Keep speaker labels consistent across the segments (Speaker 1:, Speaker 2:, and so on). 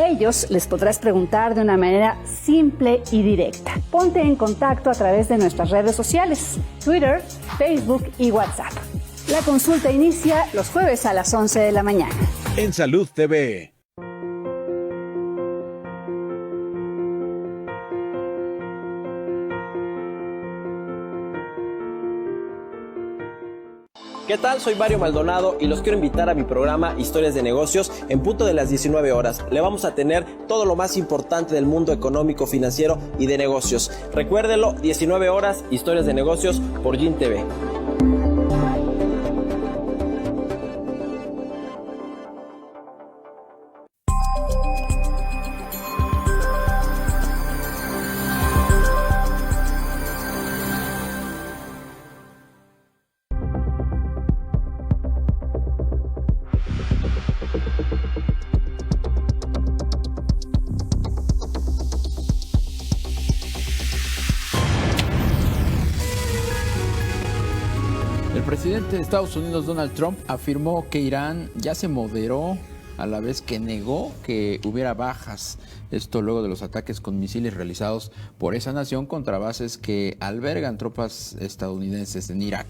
Speaker 1: A ellos les podrás preguntar de una manera simple y directa. Ponte en contacto a través de nuestras redes sociales, Twitter, Facebook y WhatsApp. La consulta inicia los jueves a las 11 de la mañana.
Speaker 2: En Salud TV.
Speaker 3: ¿Qué tal? Soy Mario Maldonado y los quiero invitar a mi programa Historias de Negocios en punto de las 19 horas. Le vamos a tener todo lo más importante del mundo económico, financiero y de negocios. Recuérdelo, 19 horas, Historias de Negocios por GIN TV.
Speaker 4: El presidente de Estados Unidos, Donald Trump, afirmó que Irán ya se moderó, a la vez que negó que hubiera bajas. Esto luego de los ataques con misiles realizados por esa nación contra bases que albergan tropas estadounidenses en Irak.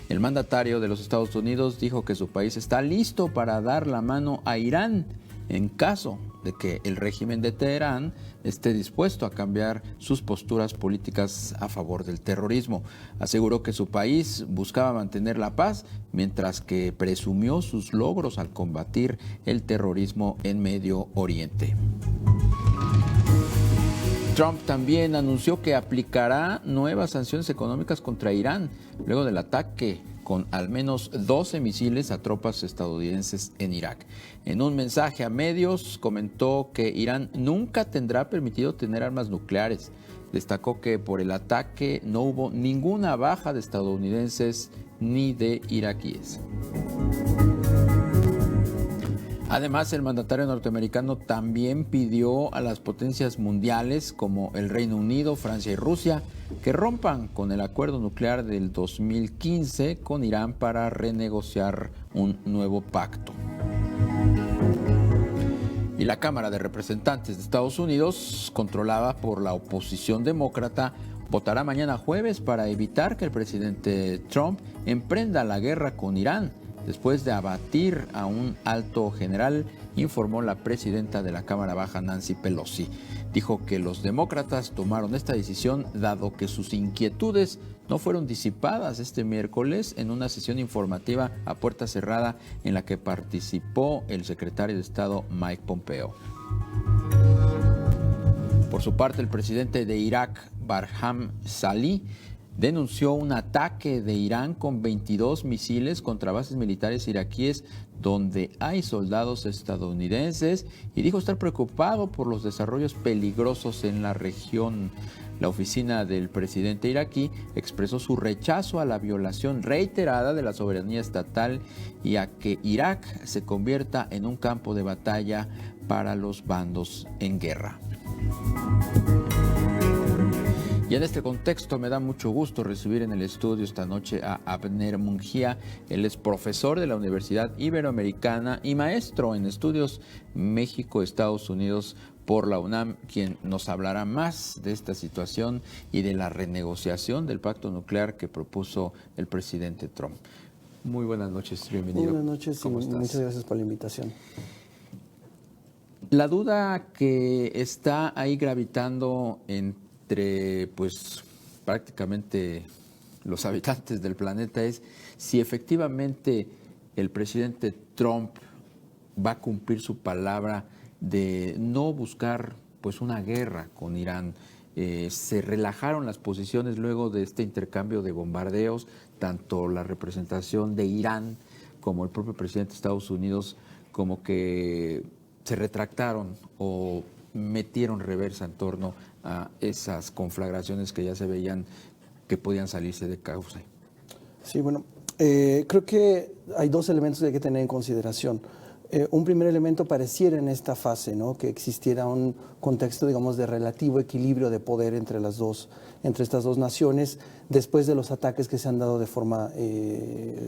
Speaker 4: El mandatario de los Estados Unidos dijo que su país está listo para dar la mano a Irán en caso de que el régimen de Teherán esté dispuesto a cambiar sus posturas políticas a favor del terrorismo. Aseguró que su país buscaba mantener la paz, mientras que presumió sus logros al combatir el terrorismo en Medio Oriente. Trump también anunció que aplicará nuevas sanciones económicas contra Irán, luego del ataque con al menos 12 misiles a tropas estadounidenses en Irak. En un mensaje a medios comentó que Irán nunca tendrá permitido tener armas nucleares. Destacó que por el ataque no hubo ninguna baja de estadounidenses ni de iraquíes. Además, el mandatario norteamericano también pidió a las potencias mundiales como el Reino Unido, Francia y Rusia que rompan con el acuerdo nuclear del 2015 con Irán para renegociar un nuevo pacto. Y la Cámara de Representantes de Estados Unidos, controlada por la oposición demócrata, votará mañana jueves para evitar que el presidente Trump emprenda la guerra con Irán. Después de abatir a un alto general, informó la presidenta de la Cámara Baja, Nancy Pelosi. Dijo que los demócratas tomaron esta decisión dado que sus inquietudes no fueron disipadas este miércoles en una sesión informativa a puerta cerrada en la que participó el secretario de Estado Mike Pompeo. Por su parte, el presidente de Irak, Barham Salih, denunció un ataque de Irán con 22 misiles contra bases militares iraquíes donde hay soldados estadounidenses y dijo estar preocupado por los desarrollos peligrosos en la región. La oficina del presidente iraquí expresó su rechazo a la violación reiterada de la soberanía estatal y a que Irak se convierta en un campo de batalla para los bandos en guerra. Y en este contexto me da mucho gusto recibir en el estudio esta noche a Abner Munguía. Él es profesor de la Universidad Iberoamericana y maestro en estudios México-Estados Unidos por la UNAM, quien nos hablará más de esta situación y de la renegociación del pacto nuclear que propuso el presidente Trump. Muy buenas noches, bienvenido.
Speaker 5: Buenas noches y muchas gracias por la invitación.
Speaker 4: La duda que está ahí gravitando entre pues prácticamente los habitantes del planeta es si efectivamente el presidente Trump va a cumplir su palabra de no buscar pues una guerra con Irán. Se relajaron las posiciones luego de este intercambio de bombardeos, tanto la representación de Irán como el propio presidente de Estados Unidos como que se retractaron o metieron reversa en torno a esas conflagraciones que ya se veían que podían salirse de cauce.
Speaker 5: Sí, bueno, creo que hay dos elementos que hay que tener en consideración. Un primer elemento pareciera en esta fase, ¿no?, que existiera un contexto, digamos, de relativo equilibrio de poder entre estas dos naciones, después de los ataques que se han dado de forma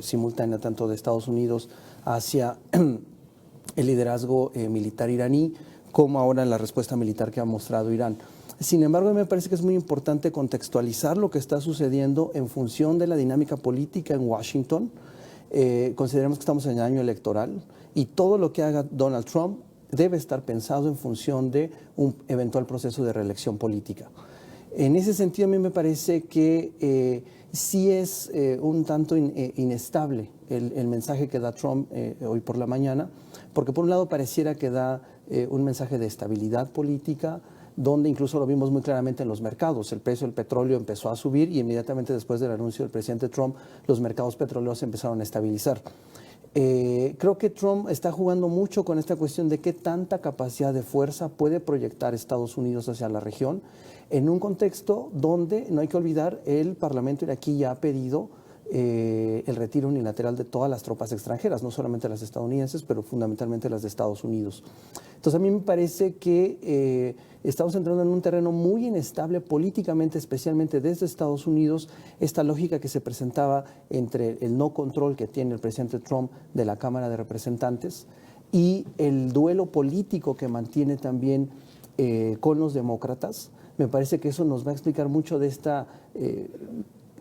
Speaker 5: simultánea, tanto de Estados Unidos hacia el liderazgo militar iraní, como ahora en la respuesta militar que ha mostrado Irán. Sin embargo, me parece que es muy importante contextualizar lo que está sucediendo en función de la dinámica política en Washington. Consideremos que estamos en el año electoral y todo lo que haga Donald Trump debe estar pensado en función de un eventual proceso de reelección política. En ese sentido, a mí me parece que sí es un tanto inestable el mensaje que da Trump hoy por la mañana, porque por un lado pareciera que da un mensaje de estabilidad política, donde incluso lo vimos muy claramente en los mercados. El precio del petróleo empezó a subir y inmediatamente después del anuncio del presidente Trump, los mercados petroleros empezaron a estabilizar. Creo que Trump está jugando mucho con esta cuestión de qué tanta capacidad de fuerza puede proyectar Estados Unidos hacia la región, en un contexto donde, no hay que olvidar, el Parlamento iraquí ya ha pedido el retiro unilateral de todas las tropas extranjeras, no solamente las estadounidenses, pero fundamentalmente las de Estados Unidos. Entonces a mí me parece que estamos entrando en un terreno muy inestable políticamente, especialmente desde Estados Unidos, esta lógica que se presentaba entre el no control que tiene el presidente Trump de la Cámara de Representantes y el duelo político que mantiene también con los demócratas. Me parece que eso nos va a explicar mucho de esta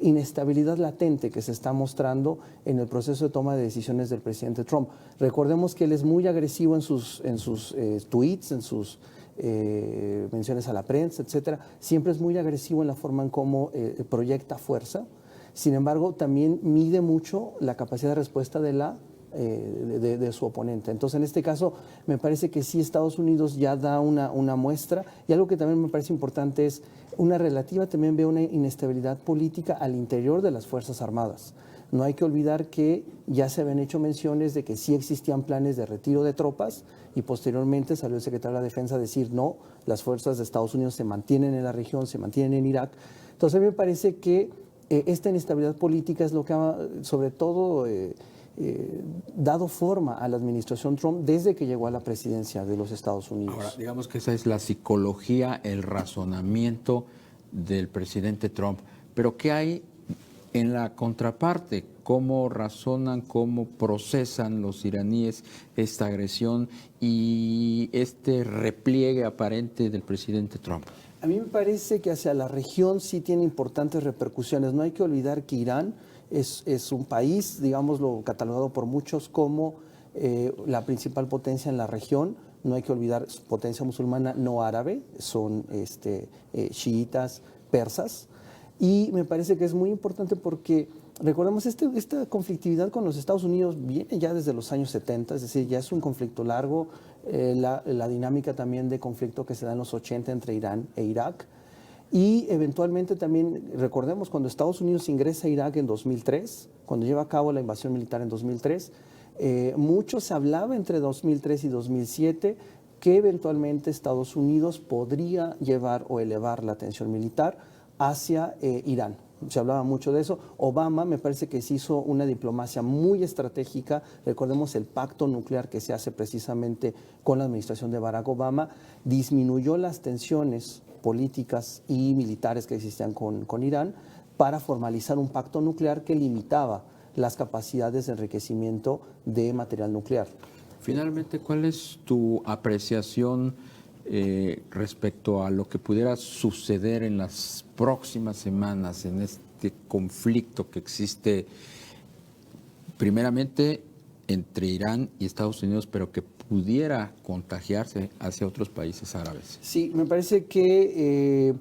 Speaker 5: inestabilidad latente que se está mostrando en el proceso de toma de decisiones del presidente Trump. Recordemos que él es muy agresivo en sus tweets, en sus menciones a la prensa, etcétera. Siempre es muy agresivo en la forma en cómo proyecta fuerza. Sin embargo, también mide mucho la capacidad de respuesta de su oponente. Entonces, en este caso, me parece que sí Estados Unidos ya da una muestra, y algo que también me parece importante es también veo una inestabilidad política al interior de las Fuerzas Armadas. No hay que olvidar que ya se habían hecho menciones de que sí existían planes de retiro de tropas y posteriormente salió el secretario de la Defensa a decir no, las fuerzas de Estados Unidos se mantienen en la región, se mantienen en Irak. Entonces, a mí me parece que esta inestabilidad política es lo que ha, sobre todo, dado forma a la administración Trump desde que llegó a la presidencia de los Estados Unidos.
Speaker 4: Ahora, digamos que esa es la psicología, el razonamiento del presidente Trump. Pero ¿qué hay en la contraparte? ¿Cómo razonan, cómo procesan los iraníes esta agresión y este repliegue aparente del presidente Trump?
Speaker 5: A mí me parece que hacia la región sí tiene importantes repercusiones. No hay que olvidar que Irán es un país, digámoslo, catalogado por muchos como la principal potencia en la región. No hay que olvidar, potencia musulmana no árabe, son chiitas, persas. Y me parece que es muy importante porque, recordemos, esta conflictividad con los Estados Unidos viene ya desde los años 70, es decir, ya es un conflicto largo, la dinámica también de conflicto que se da en los 80 entre Irán e Irak. Y eventualmente también, recordemos, cuando Estados Unidos ingresa a Irak en 2003, cuando lleva a cabo la invasión militar en 2003, mucho se hablaba entre 2003 y 2007 que eventualmente Estados Unidos podría llevar o elevar la atención militar hacia Irán. Se hablaba mucho de eso. Obama me parece que se hizo una diplomacia muy estratégica. Recordemos el pacto nuclear que se hace precisamente con la administración de Barack Obama, disminuyó las tensiones políticas y militares que existían con Irán para formalizar un pacto nuclear que limitaba las capacidades de enriquecimiento de material nuclear.
Speaker 4: Finalmente, ¿cuál es tu apreciación respecto a lo que pudiera suceder en las próximas semanas en este conflicto que existe primeramente entre Irán y Estados Unidos, pero que pudiera contagiarse hacia otros países árabes?
Speaker 5: Sí, me parece que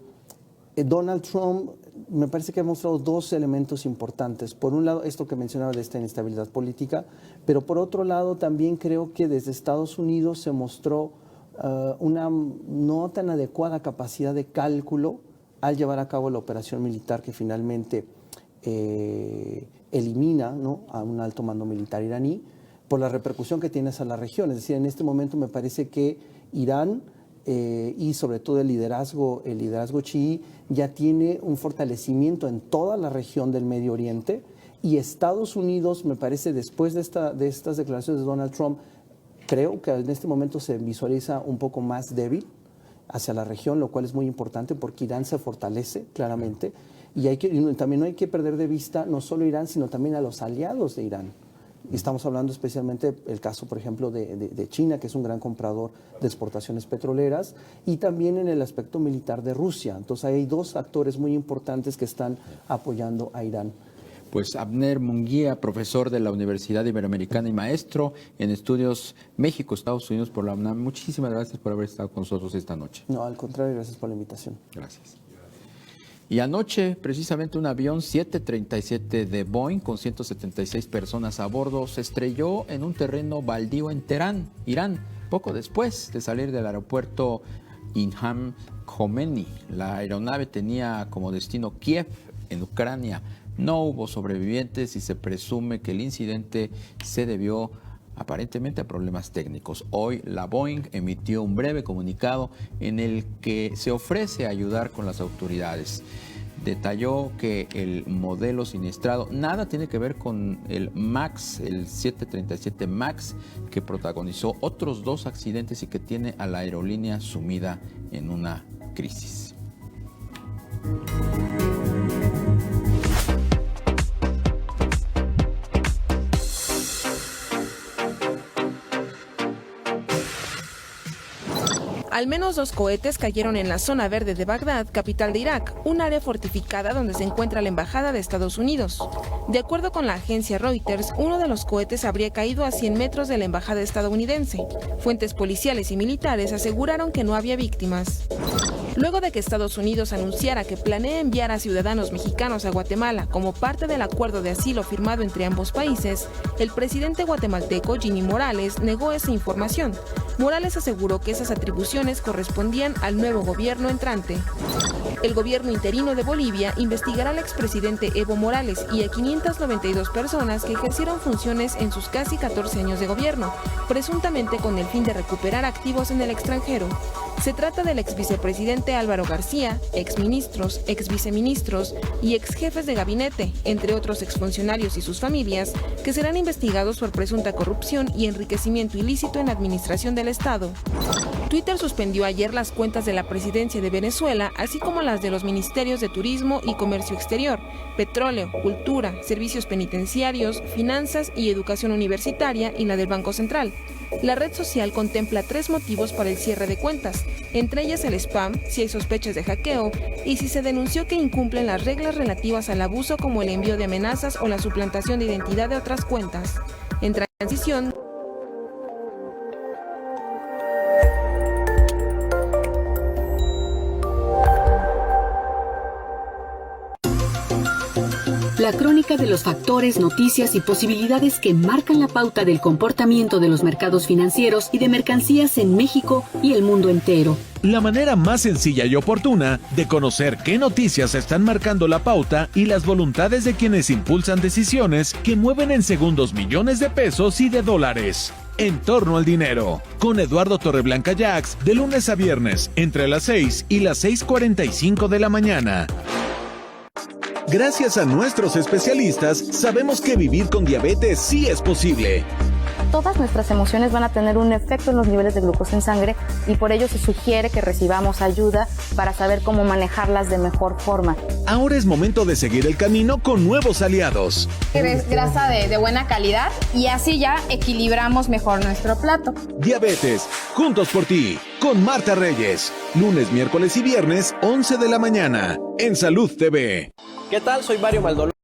Speaker 5: Donald Trump me parece que ha mostrado dos elementos importantes. Por un lado, esto que mencionaba de esta inestabilidad política, pero por otro lado también creo que desde Estados Unidos se mostró una no tan adecuada capacidad de cálculo al llevar a cabo la operación militar que finalmente elimina, ¿no?, a un alto mando militar iraní por la repercusión que tiene hacia la región. Es decir, en este momento me parece que Irán y sobre todo el liderazgo chií ya tiene un fortalecimiento en toda la región del Medio Oriente, y Estados Unidos, me parece, después de estas declaraciones de Donald Trump, creo que en este momento se visualiza un poco más débil hacia la región, lo cual es muy importante porque Irán se fortalece claramente, y también no hay que perder de vista no solo Irán, sino también a los aliados de Irán. Y estamos hablando especialmente el caso, por ejemplo, de China, que es un gran comprador de exportaciones petroleras, y también en el aspecto militar de Rusia. Entonces hay dos actores muy importantes que están apoyando a Irán.
Speaker 4: Pues Abner Munguía, profesor de la Universidad Iberoamericana y maestro en estudios México-Estados Unidos por la UNAM. Muchísimas gracias por haber estado con nosotros esta noche.
Speaker 5: No, al contrario, gracias por la invitación.
Speaker 4: Gracias. Y anoche, precisamente, un avión 737 de Boeing con 176 personas a bordo se estrelló en un terreno baldío en Teherán, Irán, poco después de salir del aeropuerto Imam Khomeini. La aeronave tenía como destino Kiev, en Ucrania. No hubo sobrevivientes y se presume que el incidente se debió aparentemente a problemas técnicos. Hoy la Boeing emitió un breve comunicado en el que se ofrece ayudar con las autoridades. Detalló que el modelo siniestrado nada tiene que ver con el MAX, el 737 MAX, que protagonizó otros 2 accidentes y que tiene a la aerolínea sumida en una crisis.
Speaker 6: Al menos 2 cohetes cayeron en la zona verde de Bagdad, capital de Irak, un área fortificada donde se encuentra la embajada de Estados Unidos. De acuerdo con la agencia Reuters, uno de los cohetes habría caído a 100 metros de la embajada estadounidense. Fuentes policiales y militares aseguraron que no había víctimas. Luego de que Estados Unidos anunciara que planea enviar a ciudadanos mexicanos a Guatemala como parte del acuerdo de asilo firmado entre ambos países, el presidente guatemalteco Jimmy Morales negó esa información. Morales aseguró que esas atribuciones correspondían al nuevo gobierno entrante. El gobierno interino de Bolivia investigará al expresidente Evo Morales y a 592 personas que ejercieron funciones en sus casi 14 años de gobierno, presuntamente con el fin de recuperar activos en el extranjero. Se trata del exvicepresidente Álvaro García, exministros, exviceministros y exjefes de gabinete, entre otros exfuncionarios y sus familias, que serán investigados por presunta corrupción y enriquecimiento ilícito en la administración del Estado. Twitter suspendió ayer las cuentas de la presidencia de Venezuela, así como las de los ministerios de Turismo y Comercio Exterior, Petróleo, Cultura, Servicios Penitenciarios, Finanzas y Educación Universitaria y la del Banco Central. La red social contempla 3 motivos para el cierre de cuentas, entre ellas el spam, si hay sospechas de hackeo, y si se denunció que incumplen las reglas relativas al abuso como el envío de amenazas o la suplantación de identidad de otras cuentas. En transición,
Speaker 7: La crónica de los factores, noticias y posibilidades que marcan la pauta del comportamiento de los mercados financieros y de mercancías en México y el mundo entero.
Speaker 2: La manera más sencilla y oportuna de conocer qué noticias están marcando la pauta y las voluntades de quienes impulsan decisiones que mueven en segundos millones de pesos y de dólares. En torno al dinero, con Eduardo Torreblanca Jax, de lunes a viernes, entre las 6 y las 6:45 de la mañana. Gracias a nuestros especialistas, sabemos que vivir con diabetes sí es posible.
Speaker 8: Todas nuestras emociones van a tener un efecto en los niveles de glucosa en sangre y por ello se sugiere que recibamos ayuda para saber cómo manejarlas de mejor forma.
Speaker 2: Ahora es momento de seguir el camino con nuevos aliados.
Speaker 9: Es grasa de buena calidad y así ya equilibramos mejor nuestro plato.
Speaker 2: Diabetes, juntos por ti, con Marta Reyes. Lunes, miércoles y viernes, 11 de la mañana, en Salud TV.
Speaker 3: ¿Qué tal? Soy Mario Maldonado.